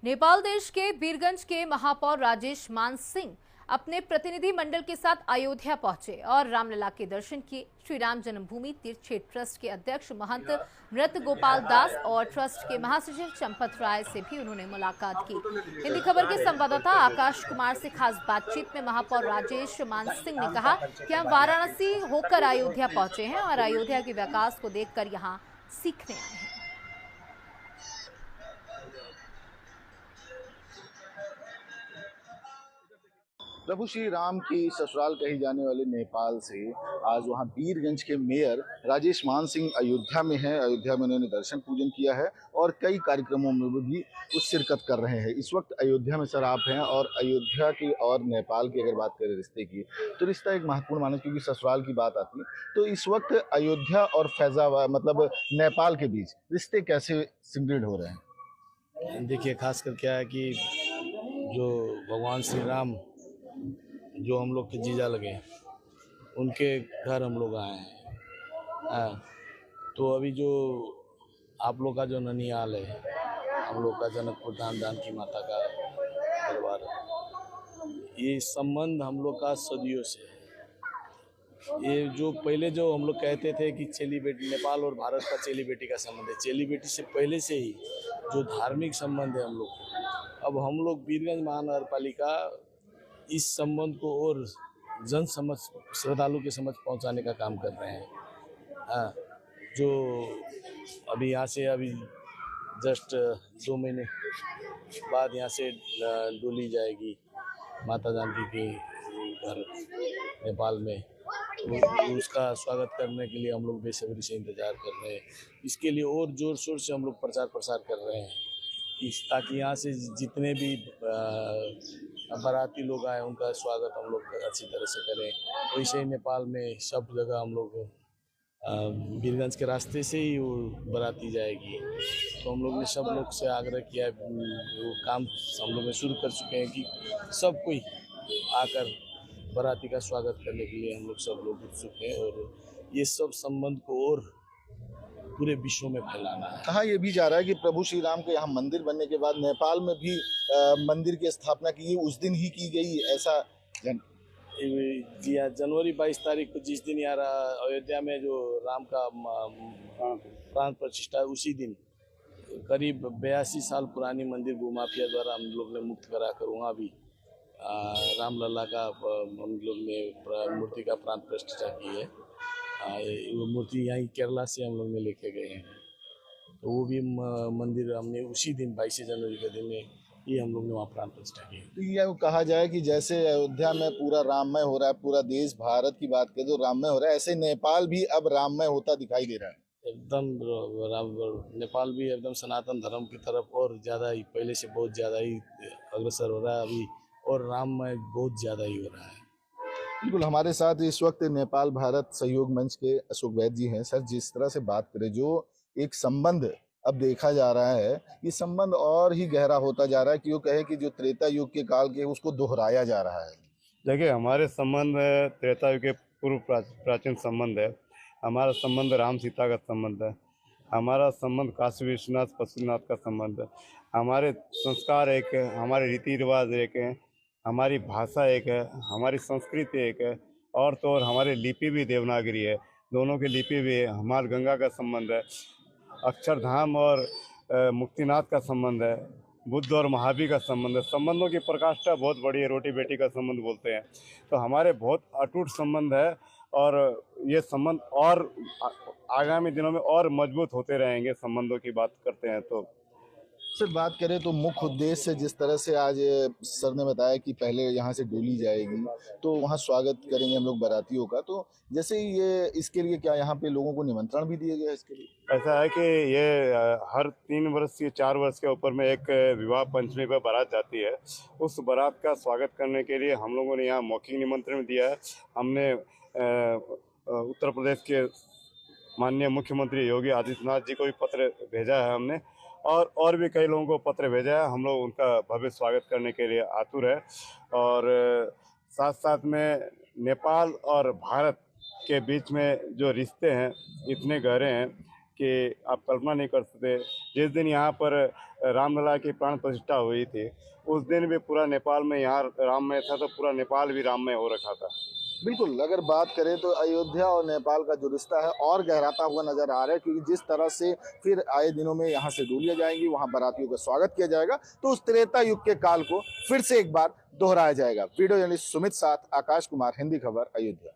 नेपाल देश के बीरगंज के महापौर राजेश मान सिंह अपने प्रतिनिधि मंडल के साथ अयोध्या पहुंचे और रामलला के दर्शन किए। श्री राम जन्मभूमि तीर्थ क्षेत्र ट्रस्ट के अध्यक्ष महंत मृत गोपाल दास और ट्रस्ट के महासचिव चंपत राय से भी उन्होंने मुलाकात की। हिंदी खबर के संवाददाता आकाश कुमार से खास बातचीत में महापौर राजेश मान सिंह ने कहा कि हम वाराणसी होकर अयोध्या पहुंचे हैं और अयोध्या के विकास को देखकर यहाँ सीखने आए हैं। प्रभु श्री राम की ससुराल कही जाने वाले नेपाल से आज वहां बीरगंज के मेयर राजेश मान सिंह अयोध्या में हैं। अयोध्या में उन्होंने दर्शन पूजन किया है और कई कार्यक्रमों में भी वो शिरकत कर रहे हैं। इस वक्त अयोध्या में सर आप हैं और अयोध्या की और नेपाल की अगर बात करें रिश्ते की तो रिश्ता एक महत्वपूर्ण माना, क्योंकि ससुराल की बात आती है। तो इस वक्त अयोध्या और फैजाबाद मतलब नेपाल के बीच रिश्ते कैसे सुदृढ़ हो रहे हैं? देखिए, खासकर क्या है कि जो भगवान श्री राम जो हम लोग के जीजा लगे उनके घर हम लोग आए हैं। तो अभी जो आप लोग का जो ननिहाल है, हम लोग का जनकपुर धाम जानकी माता का दरबार है, ये संबंध हम लोग का सदियों से है। ये जो पहले जो हम लोग कहते थे कि चेली बेटी, नेपाल और भारत का चेली बेटी का संबंध है, चेली बेटी से पहले से ही जो धार्मिक संबंध है हम लोग को, अब हम लोग बीरगंज महानगर पालिका इस संबंध को और जन समझ, श्रद्धालु के समझ पहुंचाने का काम कर रहे हैं। जो अभी यहाँ से अभी जस्ट 2 महीने बाद यहाँ से डोली जाएगी माता जानकी के घर नेपाल में, तो उसका स्वागत करने के लिए हम लोग बेसब्री से इंतजार कर रहे हैं। इसके लिए और जोर शोर से हम लोग प्रचार प्रसार कर रहे हैं ताकि यहाँ से जितने भी बाराती लोग आए उनका स्वागत हम लोग अच्छी तरह से करें। वैसे ही नेपाल में सब जगह हम लोग बीरगंज के रास्ते से ही वो बाराती जाएगी। तो हम लोग ने सब लोग से आग्रह किया, वो काम हम लोग शुरू कर चुके हैं कि सब कोई आकर बाराती का स्वागत करने के लिए हम लोग सब लोग उत्सुक हैं और ये सब संबंध को और पूरे विश्व में फैलाना है। कहा यह भी जा रहा है कि प्रभु श्री राम के यहाँ मंदिर बनने के बाद नेपाल में भी मंदिर की स्थापना की उस दिन ही की गई, ऐसा जी हाँ, जनवरी 22 तारीख को जिस दिन यहाँ अयोध्या में जो राम का प्राण प्रतिष्ठा है, उसी दिन करीब 82 साल पुरानी मंदिर भूमाफिया द्वारा हम लोग ने मुक्त कराकर वहाँ भी रामलला का हम लोग ने मूर्ति का प्राण प्रतिष्ठा की है। वो मूर्ति यहीं केरला से हम लोग ने लेके गए हैं। तो वो भी मंदिर हमने उसी दिन 22 जनवरी के दिन में ये हम लोग ने वहाँ प्राण प्रतिष्ठा की। तो ये कहा जाए कि जैसे अयोध्या में पूरा राममय हो रहा है, पूरा देश भारत की बात करें तो राममय हो रहा है, ऐसे नेपाल भी अब राममय होता दिखाई दे रहा है। एकदम नेपाल भी एकदम सनातन धर्म की तरफ और ज़्यादा ही, पहले से बहुत ज़्यादा ही अग्रसर हो रहा है अभी, और राममय बहुत ज़्यादा ही हो रहा है। बिल्कुल, हमारे साथ इस वक्त नेपाल भारत सहयोग मंच के अशोक वैद्य जी हैं। सर, जिस तरह से बात करें, जो एक संबंध अब देखा जा रहा है, ये संबंध और ही गहरा होता जा रहा है, क्यों कहे कि जो त्रेता युग के काल के उसको दोहराया जा रहा है। देखिए, हमारे संबंध त्रेता युग के पूर्व प्राचीन संबंध है। हमारा संबंध राम सीता का संबंध है। हमारा संबंध काशी विश्वनाथ पशुनाथ का संबंध है। हमारे संस्कार एक है, हमारे रीति रिवाज एक है, हमारी भाषा एक है, हमारी संस्कृति एक है, और तो और हमारी लिपि भी देवनागरी है, दोनों की लिपि भी है। हमारे गंगा का संबंध है, अक्षरधाम और मुक्तिनाथ का संबंध है, बुद्ध और महावीर का संबंध है। संबंधों की प्रकाष्ठा बहुत बड़ी है, रोटी बेटी का संबंध बोलते हैं। तो हमारे बहुत अटूट संबंध है और ये संबंध और आगामी दिनों में और मजबूत होते रहेंगे। संबंधों की बात करते हैं तो सर, बात करें तो मुख्य उद्देश्य जिस तरह से आज सर ने बताया कि पहले यहाँ से डोली जाएगी तो वहाँ स्वागत करेंगे हम लोग बारातियों का, तो जैसे ये इसके लिए क्या यहाँ पे लोगों को निमंत्रण भी दिया गया है इसके लिए? ऐसा है कि ये हर 3 वर्ष या 4 वर्ष के ऊपर में एक विवाह पंचमी पर बारात जाती है। उस बारात का स्वागत करने के लिए हम लोगों ने यहाँ मौखिक निमंत्रण दिया है। हमने उत्तर प्रदेश के माननीय मुख्यमंत्री योगी आदित्यनाथ जी को भी पत्र भेजा है हमने, और भी कई लोगों को पत्र भेजा है। हम लोग उनका भव्य स्वागत करने के लिए आतुर है। और साथ साथ में नेपाल और भारत के बीच में जो रिश्ते हैं इतने गहरे हैं कि आप कल्पना नहीं कर सकते। जिस दिन यहाँ पर रामलला की प्राण प्रतिष्ठा हुई थी, उस दिन भी पूरा नेपाल में यहाँ राममय था, तो पूरा नेपाल भी राममय हो रखा था। बिल्कुल, अगर बात करें तो अयोध्या और नेपाल का जो रिश्ता है और गहराता हुआ नजर आ रहा है, क्योंकि जिस तरह से फिर आए दिनों में यहाँ से डोलियां जाएंगी, वहाँ बारातियों का स्वागत किया जाएगा, तो उस त्रेता युग के काल को फिर से एक बार दोहराया जाएगा। वीडियो जर्नलिस्ट सुमित साथ आकाश कुमार, हिंदी खबर, अयोध्या।